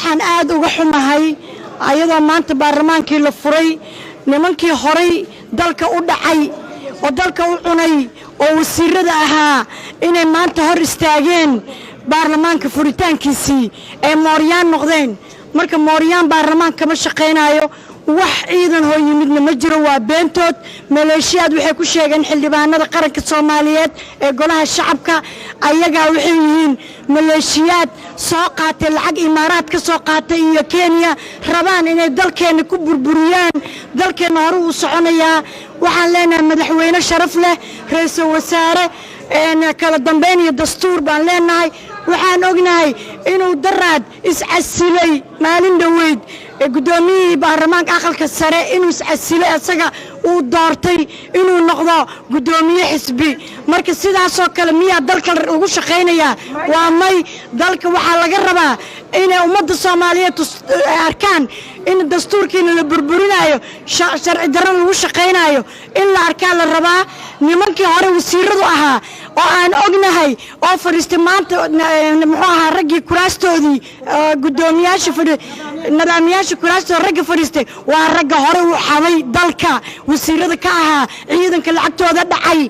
waxaan aad uga xumahay ayadoo maanta baarlamaankii la furay nimankii horay dalka u dhacay oo dalka u cunay oo wasiirada ahaa inay maanta hor istaageen baarlamaanka furitaankiisii ee mooryaan noqdeen marka mooryaan baarlamaanka kama shaqaynayo wax ciidan hoo yimidna ma jiro waa beentood maleeshiyaad waxay ku sheegeen xildhibaanada qaranka Soomaaliyeed ee golaha shacabka ayaga waxay yihiin maleeshiyaad soo qaatay lacag imaaraad ka soo qaatay iyo Kenya rabaan inay dalkeena ku burburiyaan dalkeena hore u soconaya waxaan leenahay madaxweyne sharaf leh ra'iisul wasaare kala dambeyn iyo dastuur baan leenahay waxaan ognahay inuu daraad iscasilay maalin dhaweyd gudoomiyaha baarlamaanka aqalka sare inuu iscasilay asaga uu doortay inuu noqdo gudoomiye xisbi marka sidaas oo kale miya dalka ugu shaqeynaya waa may dalka waxa laga rabaa in ummadda Soomaaliyeed arkaan in dastuurkiina la burburinayo sharci darro lagu shaqeynayo in la arkaan la rabaa nimankii hore wasiiradu ahaa oo aan ognahay oo fariistay maanta muxuu ahaa ragii kuraastoodii gudoomiyaasha nidaamyaasha kuraastooda ragga fariistay waa ragga hore u xaday dalka wasiirada ka ahaa ciidanka lacagtooda dhacay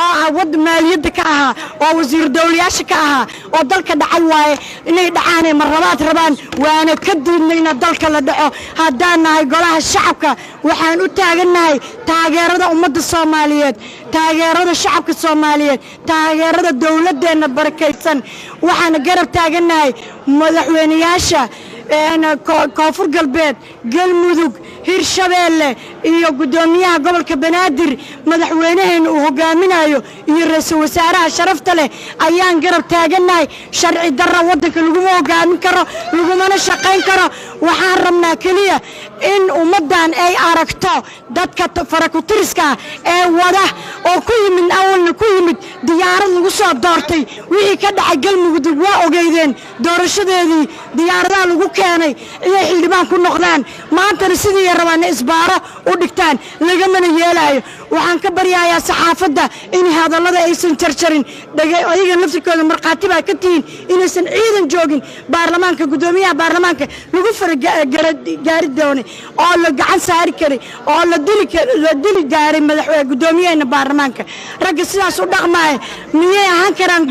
oo wad maaliyadda ka ahaa oo wasiir dawliyaasha ka ahaa oo dalka dhacay waaye inay dhacaan marlabaad rabaan waana ka diidnayna dalka la dhaco haddaan nahay golaha shacabka waxaan u taaganahay taageerada ummadda Soomaaliyeed taageerada shacabka Soomaaliyeed taageerada dawladdeena barakaysan waxaan garab taaganahay madaxweynayaasha koonfur galbeed galmudug hirshabeelle iyo gudoomiyaha gobolka banaadir madaxweynaheena uu hogaaminayo iyo ra'iisul wasaaraha sharafta leh ayaan garab taaganahay sharci darro wadanka lagu hogaamin karo laguna shaqeyn karo waxaan rabnaa kaliya in ummadan ay aragto dadka farakutiriska ee wada oo ku yimid awalna ku yimid diyaarad lagu soo doortay wixii ka dhacay galmudug waa ogeydeen doorashadeedii diyaaradaha lagu keenay inay xildhibaan ku noqdaan maanta sidii rabaan isbaaro u dhigtaan lagamana yeelayo waxaan ka baryayaa saxaafadda in hadallada aysan jarjarin ayaga laftirkooda marqaati baa ka tihiin inaysan ciidan joogin baarlamaanka gudoomiyaha baarlamaanka lagu gaari doonay oo la gacan saari karay oo la dili gaaray madaxweyne gudoomiyaha baarlamaanka ragga sidaas u dhaqmay miyay ahaan karaan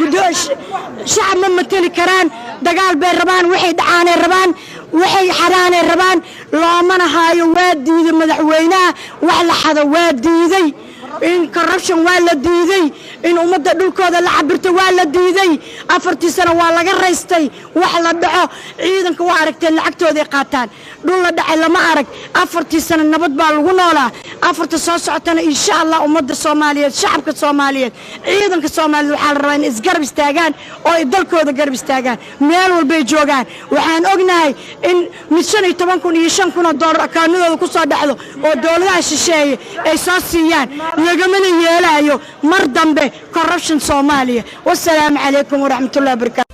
shacab ma matali karaan dagaal bay rabaan waxay dhacaanay rabaan waxay xaraanay rabaan loomana haayo waa diiday madaxweynaha wax la xado waa diiday in corruption waa la diiday in ummadda dhulkooda la cabirto waa la diiday 4 sano waa laga raystay wax la dhaco ciidanka waa aragteen lacagtooda qaataan dhul la dhacay lama arag 4 sano nabad baa lagu noolaa 4 soo socotana insha Allah ummadda Soomaaliyeed shacabka Soomaaliyeed ciidanka Soomaaliyeed waxa la rabaa in isgarab istaagaan oo ay dalkooda garab istaagaan meel walba ay joogaan waxaan ognahay in 15,000 $5,000 akaanadooda ku soo dhaxdo oo dawladaha shisheeye ay soo siiyaan lagamana yeelayo mar dambe corruption Soomaaliya wassalaamu calaykum wa rahmatullahi wa barakatuh